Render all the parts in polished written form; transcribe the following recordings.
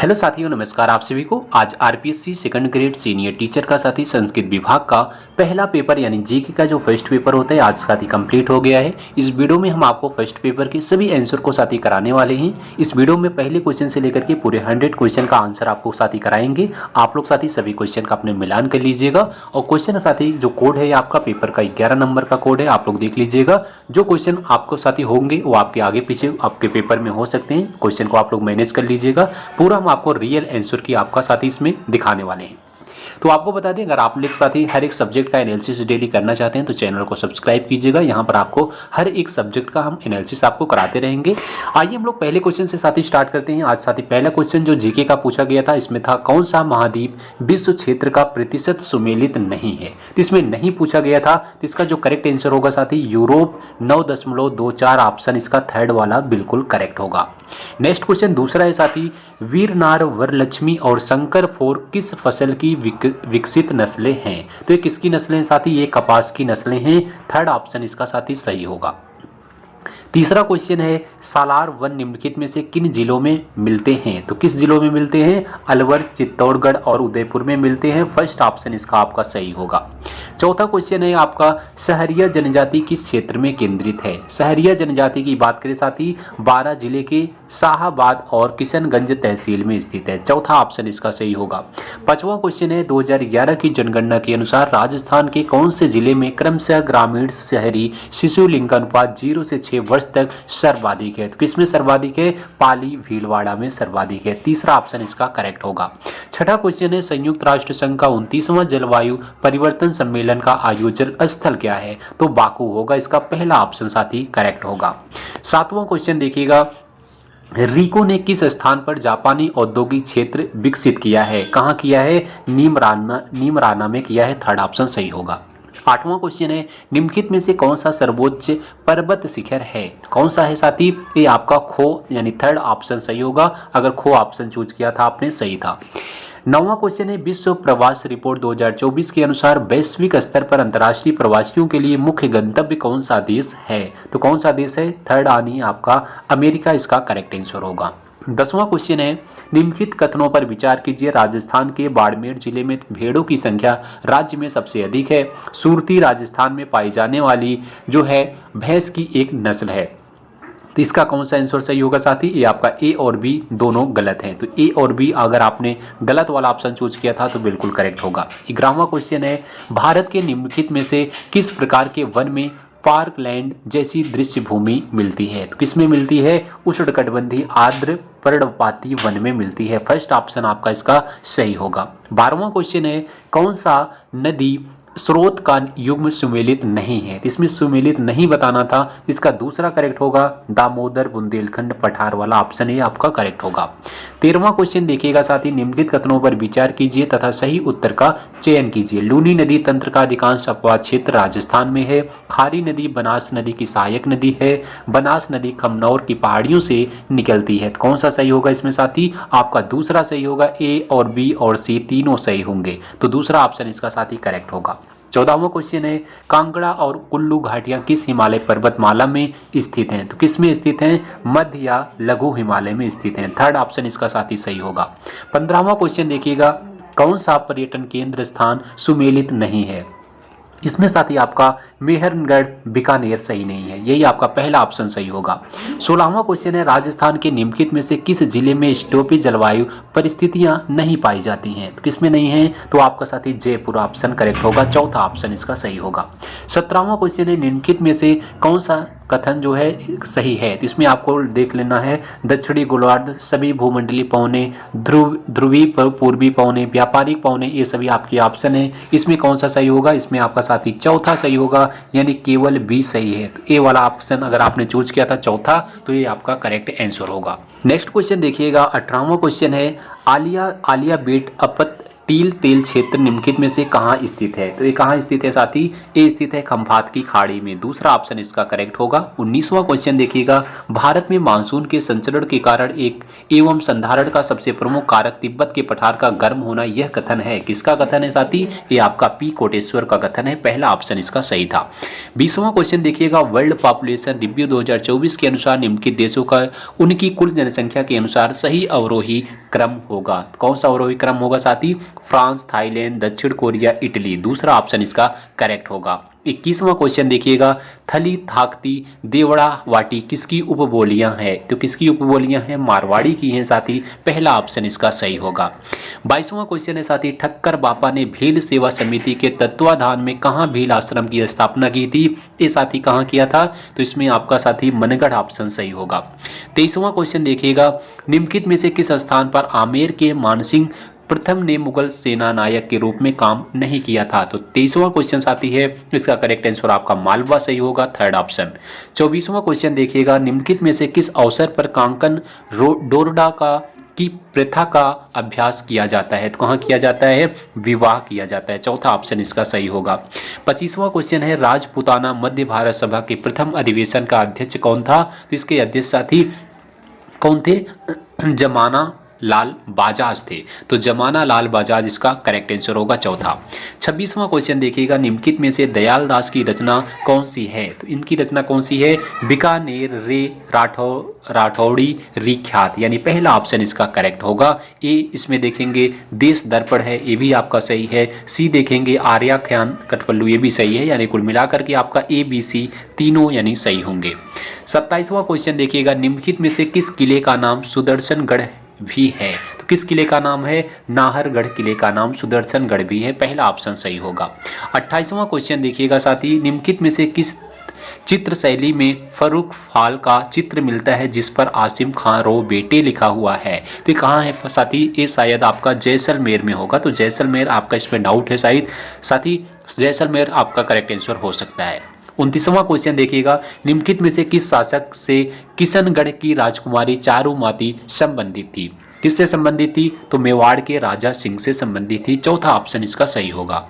Hello साथियों, नमस्कार आप सभी को। आज RPSC second grade senior teacher का साथी संस्कृत विभाग का पहला पेपर यानी जीके का जो फर्स्ट पेपर होता है आज साथी कंप्लीट हो गया है। इस वीडियो में हम आपको फर्स्ट पेपर के सभी आंसर को साथी कराने वाले हैं। इस वीडियो में पहले क्वेश्चन से लेकर के पूरे 100 क्वेश्चन का आंसर आपको साथी कराएंगे। आप लोग साथी सभी क्वेश्चन का अपने मिलान कर लीजिएगा और क्वेश्चन साथी जो कोड है आपका पेपर का 11 नंबर का कोड है, आप लोग देख लीजिएगा। जो क्वेश्चन आपको साथी होंगे वो आपके आगे पीछे आपके पेपर में हो सकते हैं। क्वेश्चन को आप लोग मैनेज कर लीजिएगा। पूरा हम आपको रियल आंसर की आपका साथी इसमें दिखाने वाले हैं। तो आपको बता दें, अगर आप लोग साथी हर एक सब्जेक्ट का एनालिसिस डेली करना चाहते हैं तो चैनल को सब्सक्राइब कीजिएगा। यहाँ पर आपको हर एक सब्जेक्ट का हम एनालिसिस आपको कराते रहेंगे। आइए हम लोग पहले क्वेश्चन से साथी स्टार्ट करते हैं। आज साथी पहला क्वेश्चन जो जीके का पूछा गया था इसमें था, कौन सा महाद्वीप विश्व क्षेत्र का प्रतिशत सुमेलित नहीं है। तो इसमें नहीं पूछा गया था, तो इसका जो करेक्ट आंसर होगा साथी यूरोप 9.24। ऑप्शन इसका थर्ड वाला बिल्कुल करेक्ट होगा। नेक्स्ट क्वेश्चन दूसरा है साथी, वीरनार, वरलक्ष्मी और शंकर फोर किस फसल की विकसित नस्लें हैं। तो ये किसकी नस्लें हैं साथी, ये कपास की नस्लें हैं। थर्ड ऑप्शन इसका साथी सही होगा। तीसरा क्वेश्चन है, सालार वन निम्नलिखित में से किन जिलों में मिलते हैं। तो किस जिलों में मिलते हैं, अलवर, चित्तौड़गढ़ और उदयपुर में मिलते हैं। फर्स्ट ऑप्शन इसका आपका सही होगा। चौथा क्वेश्चन है आपका, सहरिया जनजाति किस क्षेत्र में केंद्रित है। सहरिया जनजाति की बात करें साथी, 12 जिले के शाहाबाद और किशनगंज तहसील में स्थित है। चौथा ऑप्शन इसका सही होगा। पांचवा क्वेश्चन है, 2011 की जनगणना के अनुसार राजस्थान के कौन से जिले में क्रमशः ग्रामीण शहरी शिशु लिंगानुपात 0 से 6 वर्ष तक सर्वाधिक है। तो किसमें सर्वाधिक है, पाली भीलवाड़ा में सर्वाधिक है। तीसरा ऑप्शन इसका करेक्ट होगा। छठा क्वेश्चन है, संयुक्त राष्ट्र संघ का 29वां जलवायु परिवर्तन सम्मेलन का आयोजन स्थल क्या है। तो बाकू होगा, इसका पहला ऑप्शन साथी करेक्ट होगा। सातवां क्वेश्चन देखिएगा, रिको ने किस स्थान पर जापानी औद्योगिक क्षेत्र विकसित किया है। कहाँ किया है, नीमराना में किया है। थर्ड ऑप्शन सही होगा। आठवां क्वेश्चन है, निम्नलिखित में से कौन सा सर्वोच्च पर्वत शिखर है। कौन सा है साथी, ये आपका खो यानी थर्ड ऑप्शन सही होगा। अगर खो ऑप्शन चूज किया था आपने, सही था। नौवां क्वेश्चन है, विश्व प्रवास रिपोर्ट 2024 के अनुसार वैश्विक स्तर पर अंतर्राष्ट्रीय प्रवासियों के लिए मुख्य गंतव्य कौन सा देश है। तो कौन सा देश है, थर्ड आनी आपका अमेरिका इसका करेक्ट आंसर होगा। 10वां क्वेश्चन है, निम्नलिखित कथनों पर विचार कीजिए। राजस्थान के बाड़मेर जिले में भेड़ों की संख्या राज्य में सबसे अधिक है। सुरती राजस्थान में पाई जाने वाली जो है भैंस की एक नस्ल है। तो इसका कौन सा आंसर सही होगा साथी, ये आपका ए और बी दोनों गलत हैं। तो ए और बी अगर आपने गलत वाला ऑप्शन चूज किया था तो बिल्कुल करेक्ट होगा। 11वां क्वेश्चन है, भारत के निम्नलिखित में से किस प्रकार के वन में पार्कलैंड जैसी दृश्य भूमि मिलती है। तो किसमें मिलती है, उष्णकटिबंधीय आर्द्र पर्णपाती वन में मिलती है। फर्स्ट ऑप्शन आपका इसका सही होगा। 12वां क्वेश्चन है, कौन सा नदी स्रोत का युग्म सुमेलित नहीं है। इसमें सुमेलित नहीं बताना था, इसका दूसरा करेक्ट होगा दामोदर, बुंदेलखंड, पठार वाला ऑप्शन ये आपका करेक्ट होगा। 13वां क्वेश्चन देखिएगा साथी, निम्नलिखित कथनों पर विचार कीजिए तथा सही उत्तर का चयन कीजिए। लूनी नदी तंत्र का अधिकांश अपवाद क्षेत्र राजस्थान में है। खारी नदी बनास नदी की सहायक नदी है। बनास नदी खमनौर की पहाड़ियों से निकलती है। तो कौन सा सही होगा इसमें साथी, आपका दूसरा सही होगा। ए और बी और सी तीनों सही होंगे, तो दूसरा ऑप्शन इसका साथी करेक्ट होगा। 14वां क्वेश्चन है, कांगड़ा और कुल्लू घाटियां किस हिमालय पर्वतमाला में स्थित हैं। तो किस में स्थित हैं, मध्य या लघु हिमालय में स्थित हैं। थर्ड ऑप्शन इसका साथी सही होगा। 15वां क्वेश्चन देखिएगा, कौन सा पर्यटन केंद्र स्थान सुमेलित नहीं है। इसमें साथी आपका मेहरगढ़ बीकानेर सही नहीं है, यही आपका पहला ऑप्शन सही होगा। 16वां क्वेश्चन है, राजस्थान के निम्नलिखित में से किस जिले में स्टोपी जलवायु परिस्थितियां नहीं पाई जाती हैं। तो किसमें नहीं है, तो आपका साथी जयपुर ऑप्शन करेक्ट होगा। चौथा ऑप्शन इसका सही होगा। 17वां क्वेश्चन है, निम्नलिखित में से कौन सा कथन जो है सही है। तो इसमें आपको देख लेना है, दक्षिणी गोलार्ध, सभी भूमंडलीय पौने, ध्रुवीय पूर्वी पौने, व्यापारिक पौने, ये सभी आपके ऑप्शन है। इसमें कौन सा सही होगा, इसमें आपका साथी चौथा सही होगा, यानी केवल बी सही है। तो ए वाला ऑप्शन अगर आपने चूज किया था चौथा, तो ये आपका करेक्ट आंसर होगा। नेक्स्ट क्वेश्चन देखिएगा, 18वां क्वेश्चन है, आलिया बेट अपत टील तेल क्षेत्र निम्नलिखित में से कहाँ स्थित है? तो ये कहाँ स्थित है साथी? ये स्थित है खंभात की खाड़ी में। दूसरा ऑप्शन इसका करेक्ट होगा। 19वां क्वेश्चन देखिएगा, भारत में मानसून के संचरण के कारण एक एवं संधारण का सबसे प्रमुख कारक तिब्बत के पठार का गर्म होना, यह कथन है। किसका कथन है साथी? ये आपका पी कोटेश्वर का कथन है। पहला ऑप्शन इसका सही था। 20वां क्वेश्चन देखिएगा, वर्ल्ड पॉपुलेशन रिव्यू 2024 के अनुसार निम्नलिखित देशों का उनकी कुल जनसंख्या के अनुसार सही अवरोही क्रम होगा। कौन सा अवरोही क्रम होगा साथी? फ्रांस, थाईलैंड, दक्षिण कोरिया, इटली। दूसरा ऑप्शन इसका करेक्ट होगा। 21वां क्वेश्चन देखिएगा, थली, थाकती, देवड़ा, वाटी किसकी उपबोलियां हैं? तो किसकी उपबोलियां हैं? मारवाड़ी की हैं साथी। पहला ऑप्शन इसका सही होगा। 22वां क्वेश्चन है साथी, ठक्कर बापा ने भील सेवा समिति के तत्वाधान में कहाँ भील आश्रम की स्थापना की थी? ये साथी कहाँ किया था? तो इसमें आपका साथी मनगढ़ ऑप्शन सही होगा। 23वां क्वेश्चन देखिएगा, निम्नलिखित में से किस स्थान पर आमेर के मानसिंह प्रथम ने मुगल सेना नायक के रूप में काम नहीं किया था? तो 23वां क्वेश्चन साथी है, इसका करेक्ट आंसर आपका मालवा सही होगा, थर्ड ऑप्शन। 24वां क्वेश्चन देखिएगा, निम्नलिखित में से किस अवसर पर कांकन डोरडा की प्रथा का अभ्यास किया जाता है? तो कहाँ किया जाता है? विवाह किया जाता है। चौथा ऑप्शन इसका सही होगा। 25वां क्वेश्चन है, राजपूताना मध्य भारत सभा के प्रथम अधिवेशन का अध्यक्ष कौन था? तो इसके अध्यक्ष साथी कौन थे? जमाना लाल बाजाज थे। तो जमाना लाल बाजाज इसका करेक्ट आंसर होगा, चौथा। 26वां क्वेश्चन देखिएगा, निम्नलिखित में से दयाल दास की रचना कौन सी है? तो इनकी रचना कौन सी है? बीकानेर रे राठौड़ी रिख्यात, यानी पहला ऑप्शन इसका करेक्ट होगा। ए इसमें देखेंगे देश दर्पण है, ये भी आपका सही है। सी देखेंगे आर्याख्यान कठपल्लू, ये भी सही है। यानी कुल मिलाकर के आपका ए बी सी तीनों यानी सही होंगे। 27वां क्वेश्चन देखिएगा, निम्नलिखित में से किस किले का नाम सुदर्शनगढ़ भी है? तो किस किले का नाम है? नाहरगढ़ किले का नाम सुदर्शनगढ़ भी है। पहला ऑप्शन सही होगा। 28वां क्वेश्चन देखिएगा साथी, निम्नलिखित में से किस चित्र शैली में फर्रुख फाल का चित्र मिलता है जिस पर आसिम खां रो बेटे लिखा हुआ है? तो कहाँ है साथी? ये शायद आपका जैसलमेर में होगा। तो जैसलमेर आपका इसमें डाउट है शायद साथी, जैसलमेर आपका करेक्ट आंसर हो सकता है। 29वां क्वेश्चन देखिएगा, निम्नलिखित में से किस शासक से किशनगढ़ की राजकुमारी चारुमाती संबंधित थी? किससे संबंधित थी? तो मेवाड़ के राजा सिंह से संबंधित थी। चौथा ऑप्शन इसका सही होगा।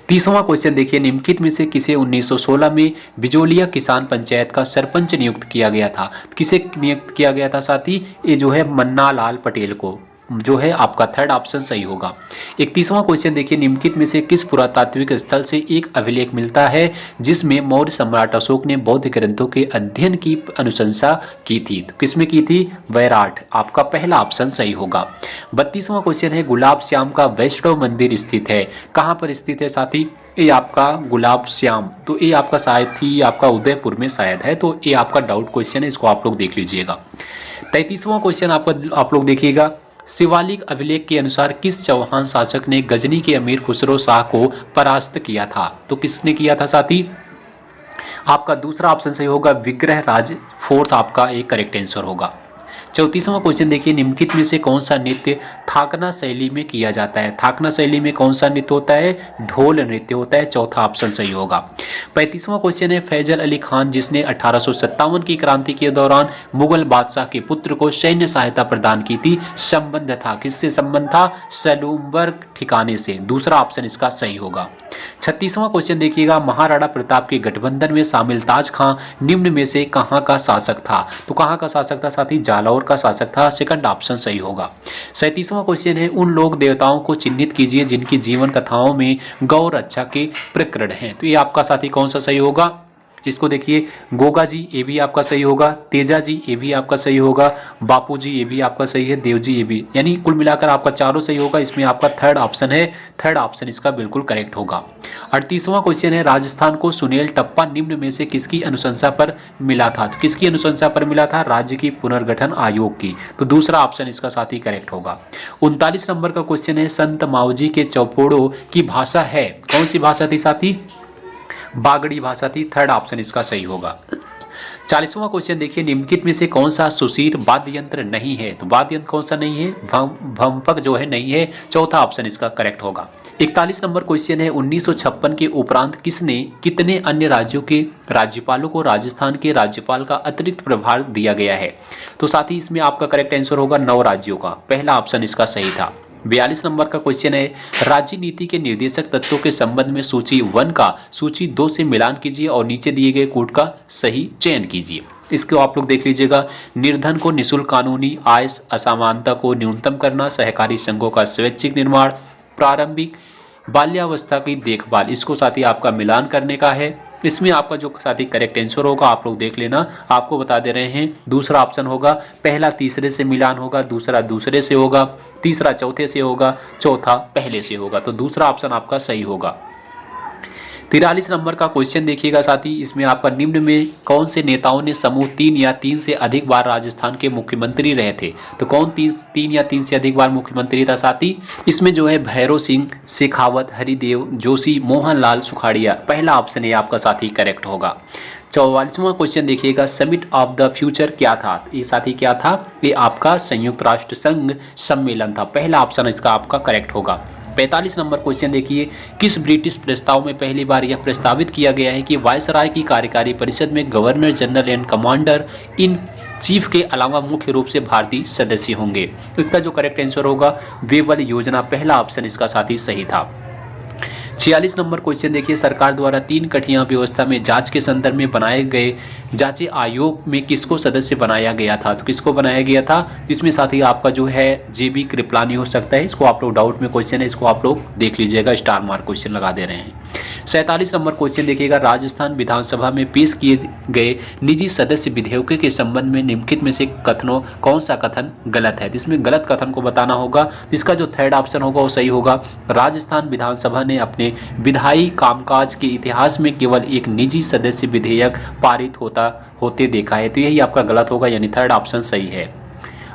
30वां क्वेश्चन देखिए, निम्नलिखित में से किसे 1916 में बिजोलिया किसान पंचायत का सरपंच नियुक्त किया गया था? किसे नियुक्त किया गया था साथी? ये जो है मन्ना लाल पटेल को, जो है आपका थर्ड ऑप्शन सही होगा। 31वां क्वेश्चन देखिए, निम्नलिखित में से किस पुरातात्विक स्थल से एक अभिलेख मिलता है जिसमें मौर्य सम्राट अशोक ने बौद्ध ग्रंथों के अध्ययन की अनुशंसा की थी? तो किसमें की थी? वैराट, आपका पहला ऑप्शन सही होगा। 32वां क्वेश्चन है, गुलाब श्याम का वैष्णव मंदिर स्थित है, कहाँ पर स्थित है साथी? ये आपका गुलाब श्याम, तो ये आपका शायद थी आपका उदयपुर में शायद है। तो ये आपका डाउट क्वेश्चन है, इसको आप लोग देख लीजिएगा। 33वां क्वेश्चन आप लोग देखिएगा, शिवालिक अभिलेख के अनुसार किस चौहान शासक ने गजनी के अमीर खुसरो शाह को परास्त किया था? तो किसने किया था साथी? आपका दूसरा ऑप्शन सही होगा, विग्रह राज, फोर्थ आपका एक करेक्ट आंसर होगा। 34वां क्वेश्चन देखिए, निम्नलिखित में से कौन सा नृत्य थाकना शैली में किया जाता है? थाकना शैली में कौन सा नृत्य होता है? ढोल नृत्य होता है। चौथा ऑप्शन सही होगा। 35वां क्वेश्चन है, फैजल अली खान जिसने 1857 की क्रांति के दौरान मुगल बादशाह के पुत्र को सैन्य सहायता प्रदान की थी, संबंध था, किससे संबंध था? सलूमबर्ग ठिकाने से। दूसरा ऑप्शन इसका सही होगा। 36वां क्वेश्चन देखिएगा, महाराणा प्रताप के गठबंधन में शामिल ताज खां निम्न में से कहां का शासक था? तो कहां का शासक था साथी? जालौर का शासक था। सेकंड ऑप्शन सही होगा। 37वां क्वेश्चन है, उन लोक देवताओं को चिन्हित कीजिए जिनकी जीवन कथाओं में गौ रक्षा के प्रकरण हैं। तो ये आपका साथी कौन सा सही होगा? इसको देखिए, गोगा जी ये भी आपका सही होगा, तेजा जी ये भी आपका सही होगा, बापू जी ये भी आपका सही है, देव जी ये भी, यानी कुल मिलाकर आपका चारों सही होगा। इसमें आपका थर्ड ऑप्शन है, थर्ड ऑप्शन इसका बिल्कुल करेक्ट होगा। 38वां क्वेश्चन है, राजस्थान को सुनील टप्पा निम्न में से किसकी अनुशंसा पर मिला था? तो किसकी अनुशंसा पर मिला था? राज्य की पुनर्गठन आयोग की। तो दूसरा ऑप्शन इसका साथी करेक्ट होगा। 39 नंबर का क्वेश्चन है, संत माऊजी के चौपोड़ों की भाषा है, कौन सी भाषा थी साथी? बागड़ी भाषा थी। थर्ड ऑप्शन इसका सही होगा। 40वां क्वेश्चन देखिए, निम्नलिखित में से कौन सा सुशीर वाद्य यंत्र नहीं है? तो वाद्य यंत्र कौन सा नहीं है? भंपक जो है नहीं है। चौथा ऑप्शन इसका करेक्ट होगा। 41 नंबर क्वेश्चन है, 1956 के उपरांत किसने कितने अन्य राज्यों के राज्यपालों को राजस्थान के राज्यपाल का अतिरिक्त प्रभार दिया गया है? तो साथ ही इसमें आपका करेक्ट आंसर होगा 9 राज्यों का। पहला ऑप्शन इसका सही था। 42 नंबर का क्वेश्चन है, राज्य नीति के निर्देशक तत्वों के संबंध में सूची 1 का सूची 2 से मिलान कीजिए और नीचे दिए गए कोड का सही चयन कीजिए। इसको आप लोग देख लीजिएगा। निर्धन को निःशुल्क कानूनी आय असमानता को न्यूनतम करना, सहकारी संघों का स्वैच्छिक निर्माण, प्रारंभिक बाल्यावस्था की देखभाल, इसको साथी आपका मिलान करने का है। इसमें आपका जो साथी करेक्ट आंसर होगा आप लोग देख लेना, आपको बता दे रहे हैं। दूसरा ऑप्शन होगा, पहला तीसरे से मिलान होगा, दूसरा दूसरे से होगा, तीसरा चौथे से होगा, चौथा पहले से होगा। तो दूसरा ऑप्शन आपका सही होगा। 43 नंबर का क्वेश्चन देखिएगा साथी, इसमें आपका निम्न में कौन से नेताओं ने समूह 3 या 3 से अधिक बार राजस्थान के मुख्यमंत्री रहे थे? तो कौन 3 या 3 से अधिक बार मुख्यमंत्री था साथी? इसमें जो है भैरव सिंह शेखावत, हरिदेव जोशी, मोहनलाल सुखाड़िया। पहला ऑप्शन ये आपका साथी करेक्ट होगा। 44वां क्वेश्चन देखिएगा, समिट ऑफ द फ्यूचर क्या था? ये साथी क्या था? ये आपका संयुक्त राष्ट्र संघ सम्मेलन था। पहला ऑप्शन इसका आपका करेक्ट होगा। 45 नंबर क्वेश्चन देखिए, किस ब्रिटिश प्रस्ताव में पहली बार यह प्रस्तावित किया गया है कि वायसराय की कार्यकारी परिषद में governor general and commander in chief के अलावा मुख्य रूप से भारतीय सदस्य होंगे? इसका जो करेक्ट आंसर होगा वेबल योजना, पहला ऑप्शन इसका साथी सही था। 46 नंबर क्वेश्चन देखिए, सरकार द्वारा 3 कठिया व्यवस्था में जांच के संदर्भ में बनाए गए जांच आयोग में किसको सदस्य बनाया गया था? तो किसको बनाया गया था? इसमें साथ ही आपका जो है जेबी कृपलानी हो सकता है। इसको आप लोग डाउट में क्वेश्चन है, इसको आप लोग देख लीजिएगा, स्टार मार्क क्वेश्चन लगा दे रहे हैं। 47 नंबर क्वेश्चन देखिएगा, राजस्थान विधानसभा में पेश किए गए निजी सदस्य विधेयकों के संबंध में निम्नलिखित में से कथनों कौन सा कथन गलत है? इसमें गलत कथन को बताना होगा। इसका जो थर्ड ऑप्शन होगा वो सही होगा। राजस्थान विधानसभा ने अपने विधायी कामकाज के इतिहास में केवल एक निजी सदस्य विधेयक पारित होते देखा है। तो यही आपका गलत होगा, यानी थर्ड ऑप्शन सही है।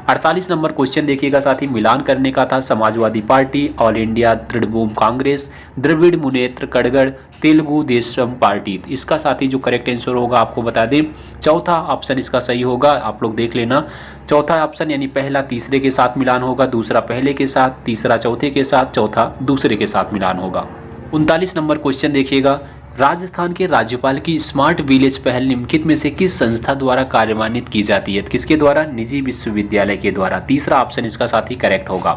48 नंबर क्वेश्चन देखिएगा साथी, मिलान करने का था। Samajwadi Party, All India Trinamool Congress, Dravida Munnetra Kazhagam, Telugu Desam Party. इसका साथी जो करेक्ट आंसर होगा आपको बता दें, चौथा ऑप्शन इसका सही होगा। आप लोग देख लेना, चौथा ऑप्शन यानी पहला तीसरे के साथ मिलान होगा, दूसरा पहले के साथ, तीसरा चौथे के साथ, चौथा दूसरे के साथ मिलान होगा। 39 नंबर क्वेश्चन देखिएगा, राजस्थान के राज्यपाल की स्मार्ट विलेज पहल निम्नलिखित में से किस संस्था द्वारा कार्यान्वित की जाती है? किसके द्वारा? निजी विश्वविद्यालय के द्वारा। तीसरा ऑप्शन इसका साथ ही करेक्ट होगा।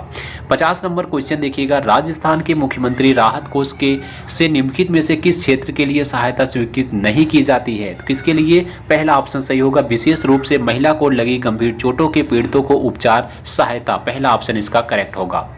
50 नंबर क्वेश्चन देखिएगा, राजस्थान के मुख्यमंत्री राहत कोष के से निम्नलिखित में से किस क्षेत्र के लिए सहायता स्वीकृत नहीं की जाती है? तो किसके लिए? पहला ऑप्शन सही होगा, विशेष रूप से महिला को लगी गंभीर चोटों के पीड़ितों को उपचार सहायता। पहला ऑप्शन इसका करेक्ट होगा।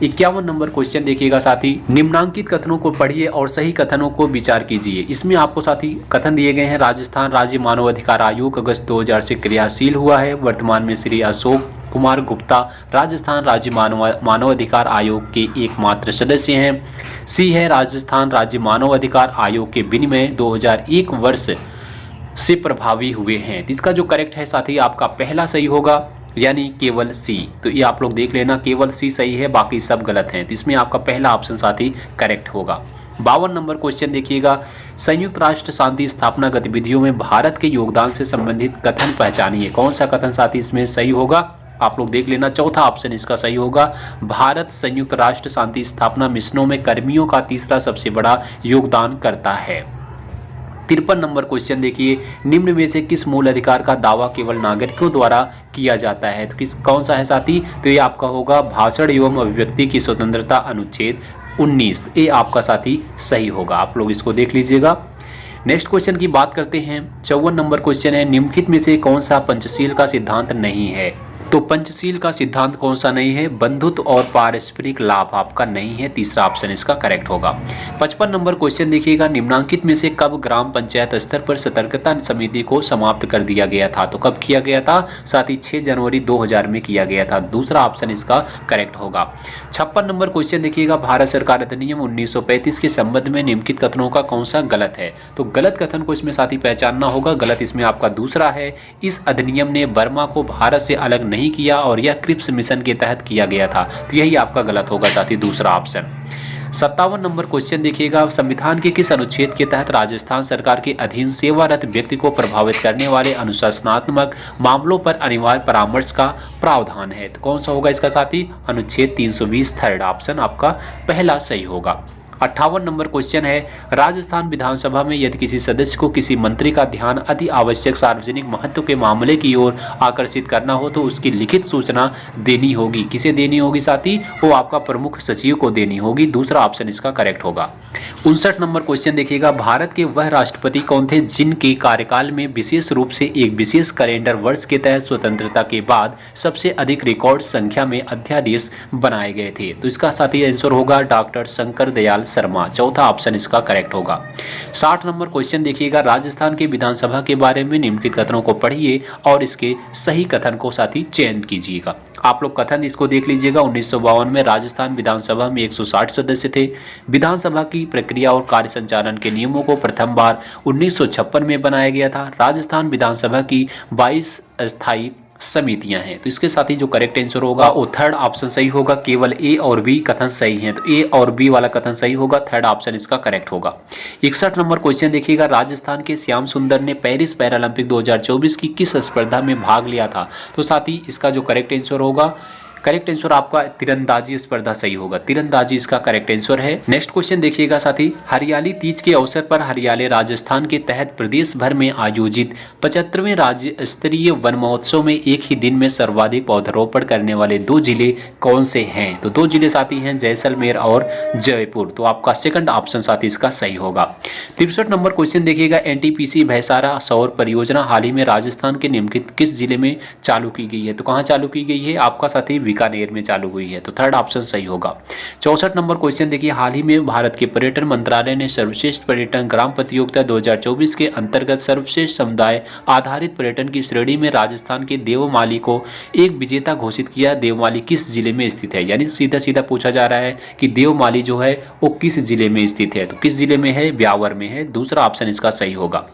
51 नंबर क्वेश्चन देखिएगा साथी, निम्नांकित कथनों को पढ़िए और सही कथनों को विचार कीजिए। इसमें आपको साथी कथन दिए गए हैं, राजस्थान राज्य मानव अधिकार आयोग अगस्त 2000 से क्रियाशील हुआ है। वर्तमान में श्री अशोक कुमार गुप्ता राजस्थान राज्य मानव अधिकार आयोग के एकमात्र सदस्य हैं। सी है, राजस्थान राज्य मानव अधिकार आयोग के विनिमय 2001 वर्ष से प्रभावी हुए हैं। इसका जो करेक्ट है साथी आपका पहला सही होगा, यानी केवल सी। तो ये आप लोग देख लेना, केवल सी सही है, बाकी सब गलत हैं। तो इसमें आपका पहला ऑप्शन साथी करेक्ट होगा। 52 नंबर क्वेश्चन देखिएगा, संयुक्त राष्ट्र शांति स्थापना गतिविधियों में भारत के योगदान से संबंधित कथन पहचानिए। कौन सा कथन साथी इसमें सही होगा? आप लोग देख लेना, चौथा ऑप्शन इसका सही होगा। भारत संयुक्त राष्ट्र शांति स्थापना मिशनों में कर्मियों का तीसरा सबसे बड़ा योगदान करता है। 53 नंबर क्वेश्चन देखिए, निम्न में से किस मूल अधिकार का दावा केवल नागरिकों द्वारा किया जाता है? तो कौन सा है साथी? तो ये आपका होगा भाषण एवं अभिव्यक्ति की स्वतंत्रता, अनुच्छेद 19। ये आपका साथी सही होगा। आप लोग इसको देख लीजिएगा। नेक्स्ट क्वेश्चन की बात करते हैं। 54 नंबर क्वेश्चन है, निम्नलिखित में से कौन सा पंचशील का सिद्धांत नहीं है? तो पंचशील का सिद्धांत कौन सा नहीं है? बंधुत्व और पारस्परिक लाभ आपका नहीं है। तीसरा ऑप्शन इसका करेक्ट होगा। 55 नंबर क्वेश्चन देखिएगा, निम्नांकित में से कब ग्राम पंचायत स्तर पर सतर्कता समिति को समाप्त कर दिया गया था? तो कब किया गया था साथ ही? 6 जनवरी 2000 में किया गया था। दूसरा ऑप्शन इसका करेक्ट होगा। 56 नंबर क्वेश्चन देखिएगा, भारत सरकार अधिनियम 1935 के संबंध में निम्नलिखित कथनों का कौन सा गलत है? तो गलत कथन को इसमें साथी पहचानना होगा। गलत इसमें आपका दूसरा है, इस अधिनियम ने बर्मा को भारत से अलग नहीं किया और यह क्रिप्स मिशन के तहत किया गया था। तो यही आपका गलत होगा साथी, दूसरा ऑप्शन। 57 नंबर क्वेश्चन देखिएगा, संविधान के किस अनुच्छेद के तहत राजस्थान सरकार के अधीन सेवारत व्यक्ति को प्रभावित करने वाले अनुशासनात्मक मामलों पर अनिवार्य परामर्श का प्रावधान है? तो कौन सा होगा इसका साथी? अनुच्छेद 320। थर्ड ऑप्शन आपका पहला सही होगा। 58 नंबर क्वेश्चन है, राजस्थान विधानसभा में यदि किसी सदस्य को किसी मंत्री का ध्यान अति आवश्यक सार्वजनिक महत्व के मामले की ओर आकर्षित करना हो तो उसकी लिखित सूचना देनी होगी। किसे देनी होगी साथी? वो आपका प्रमुख सचिव को देनी होगी। दूसरा ऑप्शन इसका करेक्ट होगा। 59 नंबर क्वेश्चन देखिएगा, भारत के वह राष्ट्रपति कौन थे जिनके कार्यकाल में विशेष रूप से एक विशेष कैलेंडर वर्ष के तहत स्वतंत्रता के बाद सबसे अधिक रिकॉर्ड संख्या में अध्यादेश बनाए गए थे? तो इसका साथी आंसर होगा डॉक्टर शंकर दयाल शर्मा। चौथा ऑप्शन इसका करेक्ट होगा। 60 नंबर क्वेश्चन देखिएगा, राजस्थान के विधानसभा के बारे में निम्नलिखित कथनों को पढ़िए और इसके सही कथन को साथी चयन कीजिएगा। आप लोग कथन इसको देख लीजिएगा। 1952 में राजस्थान विधानसभा में 160 सदस्य थे। विधानसभा की प्रक्रिया और कार्य संचालन के नियमों को प्रथम बार 1956 में बनाया गया था। राजस्थान विधानसभा की 22 अस्थायी समितियां हैं। तो इसके साथ ही जो करेक्ट आंसर होगा वो थर्ड ऑप्शन सही होगा। केवल ए और बी कथन सही हैं, तो ए और बी वाला कथन सही होगा। थर्ड ऑप्शन इसका करेक्ट होगा। 61 नंबर क्वेश्चन देखिएगा, राजस्थान के श्याम सुंदर ने पेरिस पैरालंपिक 2024 की किस स्पर्धा में भाग लिया था? तो साथ ही इसका जो करेक्ट आंसर होगा, करेक्ट आंसर आपका तीरंदाजी स्पर्धा सही होगा। तीरंदाजी इसका करेक्ट आंसर है। नेक्स्ट क्वेश्चन देखिएगा साथी, हरियाली तीज के अवसर पर हरियाली राजस्थान के तहत प्रदेश भर में आयोजित 75वें राज्य स्तरीय वन महोत्सव में एक ही दिन में सर्वाधिक पौधरोपण करने वाले 2 जिले कौन से हैं? तो 2 जिले साथी हैं जैसलमेर और जयपुर। तो आपका सेकंड ऑप्शन साथी इसका सही होगा। 63 नंबर क्वेश्चन देखिएगा, एनटीपीसी भैसारा सौर परियोजना हाल ही में राजस्थान के निम्नलिखित किस जिले में चालू की गई है? तो कहाँ चालू की गई है? आपका साथी बीकानेर में चालू हुई है। तो थर्ड ऑप्शन सही होगा। 64 नंबर क्वेश्चन देखिए, हाल ही में भारत के पर्यटन मंत्रालय ने सर्वश्रेष्ठ पर्यटन ग्राम प्रतियोगिता 2024 के अंतर्गत सर्वश्रेष्ठ समुदाय आधारित पर्यटन की श्रेणी में राजस्थान के देवमाली को एक विजेता घोषित किया। देवमाली किस जिले में स्थित है? यानी सीधा सीधा पूछा जा रहा है कि देवमाली जो है वो किस जिले में स्थित है? तो किस जिले में है? ब्यावर में है। दूसरा ऑप्शन इसका सही होगा।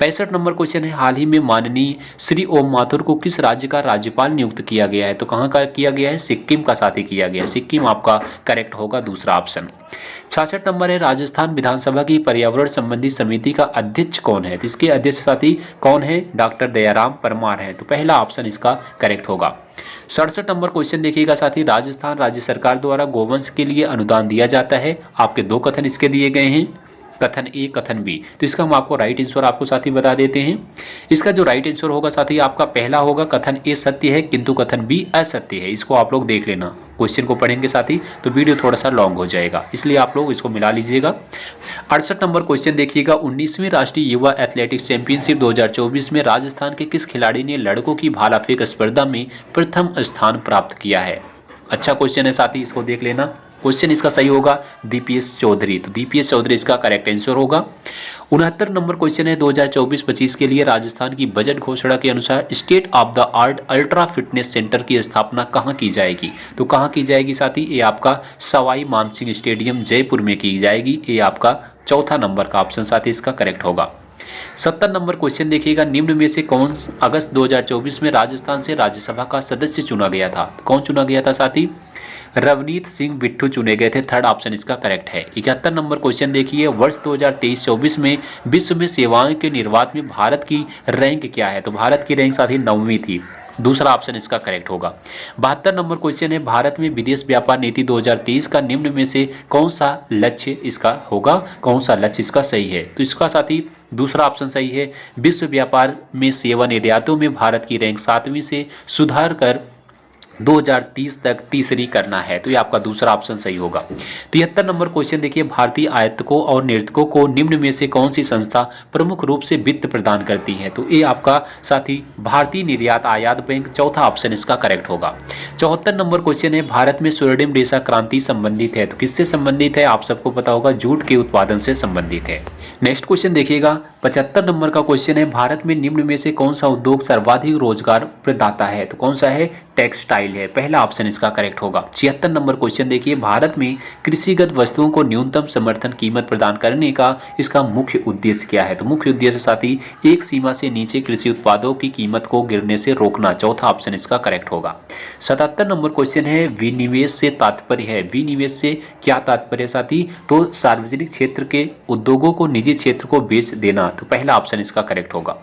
65 नंबर क्वेश्चन है, हाल ही में माननीय श्री ओम माथुर को किस राज्य का राज्यपाल नियुक्त किया गया है? तो कहाँ का किया गया है? सिक्किम का साथी किया गया है। सिक्किम आपका करेक्ट होगा। दूसरा ऑप्शन। 66 नंबर है, राजस्थान विधानसभा की पर्यावरण संबंधी समिति का अध्यक्ष कौन है? तो इसके अध्यक्ष साथी कौन है? डॉक्टर दयाराम परमार है। तो पहला ऑप्शन इसका करेक्ट होगा। 67 नंबर क्वेश्चन देखिएगा साथी, राजस्थान राज्य सरकार द्वारा गोवंश के लिए अनुदान दिया जाता है। आपके 2 कथन इसके दिए गए हैं, कथन ए कथन बी। तो इसका हम आपको राइट आंसर आपको साथी बता देते हैं। इसका जो राइट आंसर होगा साथी आपका पहला होगा, कथन ए सत्य है किंतु कथन बी असत्य है। इसको आप लोग देख लेना, क्वेश्चन को पढ़ेंगे साथी तो वीडियो थोड़ा सा लॉन्ग हो जाएगा, इसलिए आप लोग इसको मिला लीजिएगा। 68 नंबर क्वेश्चन देखिएगा, 19वीं राष्ट्रीय युवा एथलेटिक्स चैंपियनशिप 2024 में राजस्थान के किस खिलाड़ी ने लड़कों की भाला फेंक स्पर्धा में प्रथम स्थान प्राप्त किया है? अच्छा क्वेश्चन है साथी, इसको देख लेना। क्वेश्चन इसका सही होगा दीपेश चौधरी। तो दीपेश चौधरी इसका करेक्ट आंसर होगा। 69 नंबर क्वेश्चन है, 2024-25 के लिए राजस्थान की बजट घोषणा के अनुसार state of the art ultra fitness centre की स्थापना कहां की जाएगी? तो कहां की जाएगी साथी? ये आपका सवाई मानसिंह स्टेडियम जयपुर में की जाएगी। ये आपका चौथा नंबर का ऑप्शन साथी इसका करेक्ट होगा। 70 नंबर क्वेश्चन देखिएगा, निम्न में से कौन अगस्त 2024 में राजस्थान से राज्यसभा का सदस्य चुना गया था? कौन चुना गया था साथी? रवनीत सिंह बिट्टू चुने गए थे। थर्ड ऑप्शन इसका करेक्ट है। 71 नंबर क्वेश्चन देखिए, वर्ष 2023-24 में विश्व में सेवाओं के निर्वात में भारत की रैंक क्या है? तो भारत की रैंक साथी 9वीं थी। दूसरा ऑप्शन इसका करेक्ट होगा। 72 नंबर क्वेश्चन है, भारत में विदेश व्यापार नीति 2023 का निम्न में से कौन सा लक्ष्य इसका होगा? कौन सा लक्ष्य इसका सही है? तो इसका साथी दूसरा ऑप्शन सही है। विश्व व्यापार में सेवा निर्यातों में भारत की रैंक 7वीं से सुधार कर 2030 तक तीसरी करना है। तो ये आपका दूसरा ऑप्शन सही होगा। 73 नंबर क्वेश्चन देखिए, भारतीय आयातकों और निर्यातकों को निम्न में से कौन सी संस्था प्रमुख रूप से वित्त प्रदान करती है? तो ये आपका साथी भारतीय निर्यात आयात बैंक। चौथा ऑप्शन इसका करेक्ट होगा। 74 नंबर क्वेश्चन है, भारत में स्वर्णिम रेशा क्रांति संबंधित है। तो किससे संबंधित है? आप सबको पता होगा, जूट के उत्पादन से संबंधित है। नेक्स्ट क्वेश्चन देखिएगा, 75 नंबर का क्वेश्चन है, भारत में निम्न में से कौन सा उद्योग सर्वाधिक रोजगार प्रदाता है? तो कौन सा है? टेक्सटाइल है। पहला ऑप्शन इसका करेक्ट होगा। 76 नंबर क्वेश्चन देखिए, भारत में कृषिगत वस्तुओं को न्यूनतम समर्थन कीमत प्रदान करने का इसका मुख्य उद्देश्य क्या है? तो मुख्य उद्देश्य साथी एक सीमा से नीचे कृषि उत्पादों की कीमत को गिरने से रोकना। चौथा ऑप्शन इसका करेक्ट होगा। 77 नंबर क्वेश्चन है, विनिवेश से तात्पर्य है। विनिवेश से क्या तात्पर्य साथी? तो सार्वजनिक क्षेत्र के उद्योगों को निजी क्षेत्र को बेच देना। तो पहला ऑप्शन इसका करेक्ट होगा।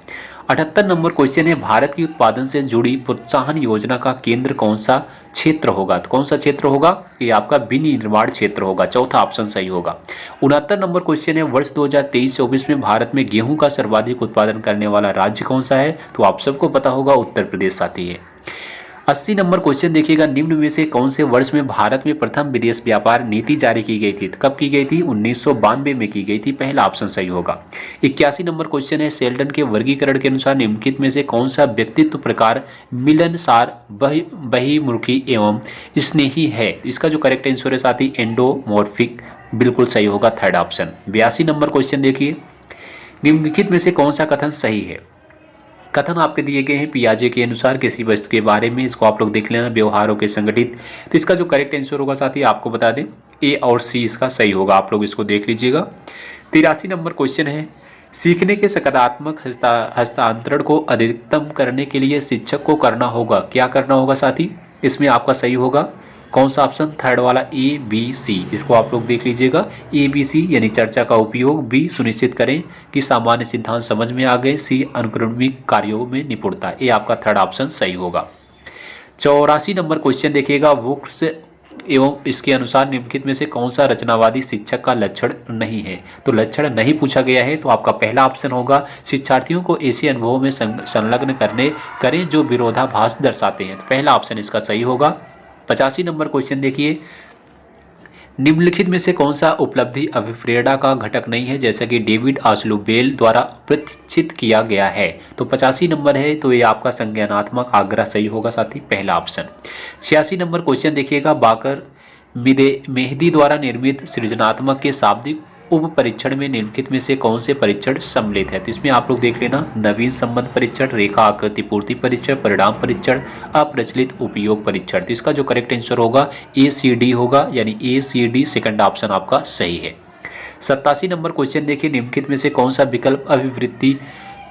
78 नंबर क्वेश्चन है, भारत की उत्पादन से जुड़ी प्रोत्साहन योजना का केंद्र कौन सा क्षेत्र होगा? तो कौन सा क्षेत्र होगा? ये आपका विनिर्माण क्षेत्र होगा। चौथा ऑप्शन सही होगा। 69 नंबर क्वेश्चन है, वर्ष 2023-24 में भारत में गेहूं का सर्वाधिक उत्पादन करने वाला राज्य कौन सा है? तो आप सबको पता होगा, उत्तर प्रदेश साथी है। 80 नंबर क्वेश्चन देखिएगा, निम्न में से कौन से वर्ष में भारत में प्रथम विदेश व्यापार नीति जारी की गई थी? तो कब की गई थी? 1992 में की गई थी। पहला ऑप्शन सही होगा। 81 नंबर क्वेश्चन है, शेल्डन के वर्गीकरण के अनुसार निम्नलिखित में से कौन सा व्यक्तित्व प्रकार मिलनसार, बहिर्मुखी एवं स्नेही है? इसका जो करेक्ट आंसर है साथी, एंडोमॉर्फिक, बिल्कुल सही होगा, थर्ड ऑप्शन। 82 नंबर क्वेश्चन देखिए, निम्नलिखित में से कौन सा कथन सही है? कथन आपके दिए गए हैं पियाजे के अनुसार किसी वस्तु के बारे में, इसको आप लोग देख लेना, व्यवहारों के संगठित। तो इसका जो करेक्ट आंसर होगा साथी, आपको बता दें, ए और सी इसका सही होगा। आप लोग इसको देख लीजिएगा। 83 नंबर क्वेश्चन है, सीखने के सकारात्मक हस्तांतरण को अधिकतम करने के लिए शिक्षक को करना होगा, क्या करना होगा साथी? इसमें आपका सही होगा कौन सा ऑप्शन? थर्ड वाला, ए बी सी। इसको आप लोग देख लीजिएगा, ए बी सी यानी चर्चा का उपयोग, बी सुनिश्चित करें कि सामान्य सिद्धांत समझ में आ गए, सी अनुक्रमिक कार्यों में निपुणता। ये आपका थर्ड ऑप्शन सही होगा। 84 नंबर क्वेश्चन देखिएगा, वुक्स एवं इसके अनुसार निम्नलिखित में से कौन सा रचनावादी शिक्षक का लक्षण नहीं है? तो लक्षण नहीं पूछा गया है, तो आपका पहला ऑप्शन होगा, शिक्षार्थियों को ऐसे अनुभवों में संलग्न करें जो विरोधाभास दर्शाते हैं। तो पहला ऑप्शन इसका सही होगा। 85 नंबर क्वेश्चन देखिए, निम्नलिखित में से कौन सा उपलब्धि अभिप्रेरणा का घटक नहीं है, जैसा कि डेविड आस्लुबेल द्वारा प्रतिष्ठित किया गया है? तो 85 नंबर है, तो ये आपका संज्ञानात्मक आग्रह सही होगा साथी, पहला ऑप्शन। 86 नंबर क्वेश्चन देखिएगा, बाकर मेहदी द्वारा निर्मित सृजनात्मक के शाब्दिक उप परीक्षण में निम्नलिखित में से कौन से परीक्षण सम्मिलित है? तो इसमें आप लोग देख लेना, नवीन संबंध परीक्षण, रेखा आकृति पूर्ति परीक्षण, परिणाम परीक्षण, अप्रचलित उपयोग परीक्षण। तो इसका जो करेक्ट आंसर होगा, ACD होगा, यानी ACD सेकंड ऑप्शन आपका सही है। 87 नंबर क्वेश्चन देखिए, निम्नलिखित में से कौन सा विकल्प अभिवृत्ति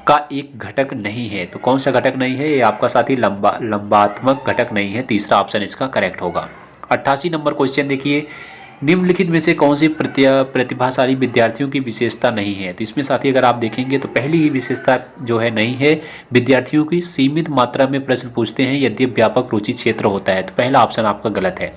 का एक घटक नहीं है? तो कौन सा घटक नहीं है? ये आपका साथी लंबात्मक घटक नहीं है, तीसरा ऑप्शन इसका करेक्ट होगा। 88 नंबर क्वेश्चन देखिए, निम्नलिखित में से कौन से प्रतिभाशाली विद्यार्थियों की विशेषता नहीं है? तो इसमें साथी अगर आप देखेंगे तो पहली ही विशेषता जो है नहीं है, विद्यार्थियों की सीमित मात्रा में प्रश्न पूछते हैं यदि व्यापक रुचि क्षेत्र होता है। तो पहला ऑप्शन आपका गलत है।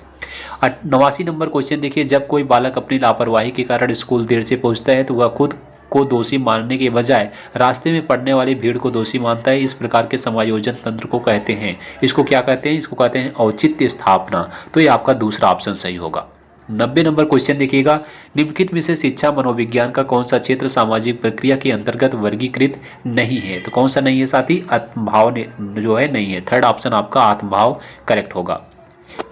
89 नंबर क्वेश्चन देखिए, जब कोई बालक अपनी लापरवाही के कारण स्कूल देर से पहुंचता है तो वह खुद को दोषी मानने के बजाय रास्ते में पड़ने वाली भीड़ को दोषी मानता है, इस प्रकार के समायोजन तंत्र को कहते हैं, इसको क्या कहते हैं? इसको कहते हैं औचित्य स्थापना। तो ये आपका दूसरा ऑप्शन सही होगा। 90 नंबर क्वेश्चन देखिएगा, निम्नलिखित में से शिक्षा मनोविज्ञान का कौन सा क्षेत्र सामाजिक प्रक्रिया के अंतर्गत वर्गीकृत नहीं है? तो कौन सा नहीं है साथी? आत्मभाव जो है नहीं है, थर्ड ऑप्शन आपका आत्मभाव करेक्ट होगा।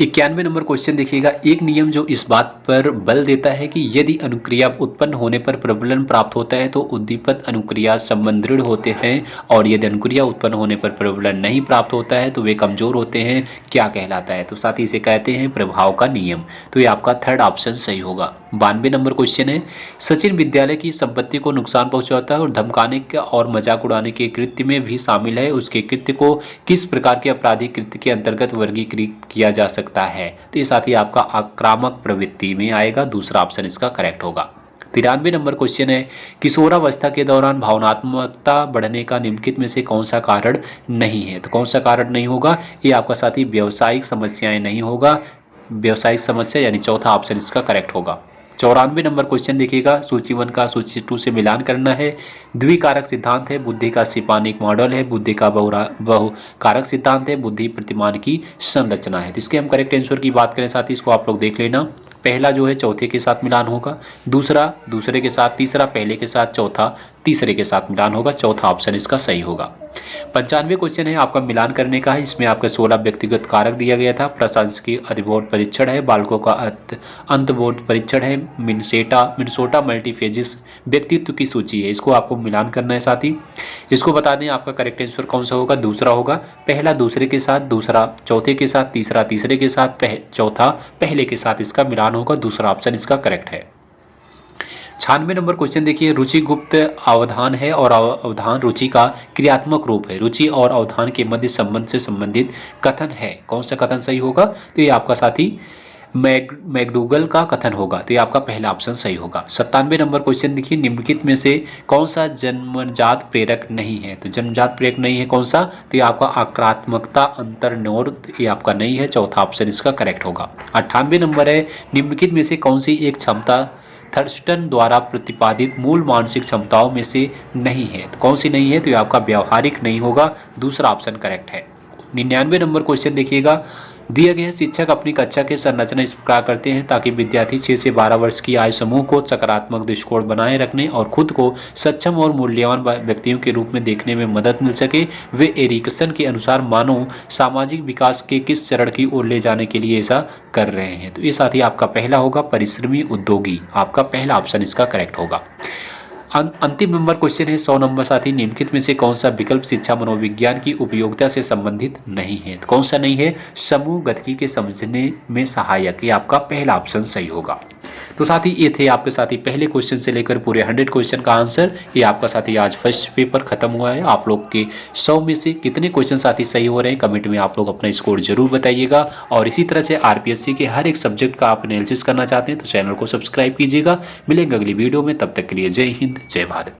91 नंबर क्वेश्चन देखिएगा, एक नियम जो इस बात पर बल देता है कि यदि अनुक्रिया उत्पन्न होने पर प्रबलन प्राप्त होता है तो उद्दीपक अनुक्रिया संबंध दृढ़ होते हैं, और यदि अनुक्रिया उत्पन्न होने पर प्रबलन नहीं प्राप्त होता है तो वे कमजोर होते हैं, क्या कहलाता है? तो साथ ही इसे कहते हैं प्रभाव का नियम। तो ये आपका थर्ड ऑप्शन सही होगा। 92 नंबर क्वेश्चन है, सचिन विद्यालय की संपत्ति को नुकसान पहुंचाता है और धमकाने का और मजाक उड़ाने के कृत्य में भी शामिल है, उसके कृत्य को किस प्रकार के आपराधिक कृत्य के अंतर्गत वर्गीकृत किया जा सकता है? तो ये साथ ही आपका आक्रामक प्रवृत्ति में आएगा, दूसरा ऑप्शन इसका करेक्ट होगा। 93 नंबर क्वेश्चन है, किशोरावस्था के दौरान भावनात्मकता बढ़ने का निम्नलिखित में से कौन सा कारण नहीं है? तो कौन सा कारण नहीं होगा? ये आपका साथी व्यावसायिक समस्याएं नहीं होगा, व्यावसायिक समस्या यानी चौथा ऑप्शन इसका करेक्ट होगा। 94 नंबर क्वेश्चन देखिएगा, सूची 1 का सूची 2 से मिलान करना है। द्विकारक सिद्धांत है, बुद्धि का सिपानिक मॉडल है, बुद्धि का बहुकारक सिद्धांत है, बुद्धि प्रतिमान की संरचना है। तो इसके हम करेक्ट आंसर की बात करें साथ ही इसको आप लोग देख लेना, पहला जो है चौथे के साथ मिलान होगा, दूसरा दूसरे के साथ, तीसरा पहले के साथ, चौथा तीसरे के साथ मिलान होगा, चौथा ऑप्शन इसका सही होगा। 95 क्वेश्चन है आपका मिलान करने का है, इसमें आपका 16 व्यक्तिगत कारक दिया गया था, प्रशासकीय अधिबोर्ड परीक्षण है, बालकों का अंतबोर्ड परीक्षण है, मिनसोटा मल्टीफेजिस व्यक्तित्व की सूची है, इसको आपको मिलान करना है साथी। इसको बता दें आपका करेक्ट आंसर कौन सा होगा? दूसरा होगा, पहला दूसरे के साथ, दूसरा चौथे के साथ, तीसरा तीसरे के साथ, चौथा पहले के साथ, इसका मिलान होगा, दूसरा ऑप्शन इसका करेक्ट है। 96 नंबर क्वेश्चन देखिए, रुचि गुप्त अवधान है और अवधान रुचि का क्रियात्मक रूप है, रुचि और अवधान के मध्य संबंध से संबंधित कथन है, कौन सा कथन सही होगा? तो ये आपका साथी मैकडूगल का कथन होगा, तो ये आपका पहला ऑप्शन सही होगा। 97 नंबर क्वेश्चन देखिए, निम्नलिखित में से कौन सा जन्मजात प्रेरक नहीं है? तो जन्मजात प्रेरक नहीं है कौन सा? तो ये आपका आक्रात्मकता अंतर्निर्णय, ये आपका नहीं है, चौथा ऑप्शन इसका करेक्ट होगा। 98 नंबर है, निम्नलिखित में से कौन सी एक क्षमता थर्स्टन द्वारा प्रतिपादित मूल मानसिक क्षमताओं में से नहीं है? तो कौन सी नहीं है? तो ये आपका व्यावहारिक नहीं होगा, दूसरा ऑप्शन करेक्ट है। 99 नंबर क्वेश्चन देखिएगा, दिए गए शिक्षक अपनी कक्षा के संरचना इस प्रकार करते हैं ताकि विद्यार्थी 6 से 12 वर्ष की आयु समूह को सकारात्मक दृष्टिकोण बनाए रखने और खुद को सक्षम और मूल्यवान व्यक्तियों के रूप में देखने में मदद मिल सके। वे एरिक्सन के अनुसार मानव सामाजिक विकास के किस चरण की ओर ले जाने के लिए ऐसा कर रहे हैं? तो ये साथी आपका पहला होगा, परिश्रमी उद्योगी, आपका पहला ऑप्शन इसका करेक्ट होगा। अंतिम नंबर क्वेश्चन है 100 नंबर साथी, निम्नलिखित में से कौन सा विकल्प शिक्षा मनोविज्ञान की उपयोगिता से संबंधित नहीं है? तो कौन सा नहीं है? समूह गतिकी के समझने में सहायक, ये आपका पहला ऑप्शन सही होगा। तो साथी ये थे आपके साथी पहले क्वेश्चन से लेकर पूरे 100 क्वेश्चन का आंसर। ये आपका साथी आज फर्स्ट पेपर खत्म हुआ है। आप लोग के 100 में से कितने क्वेश्चन साथी सही हो रहे हैं कमेंट में आप लोग अपना स्कोर जरूर बताइएगा। और इसी तरह से आरपीएससी के हर एक सब्जेक्ट का आप एनालिसिस करना चाहते हैं तो चैनल को सब्सक्राइब कीजिएगा। मिलेंगे अगली वीडियो में, तब तक के लिए जय हिंद जय भारत।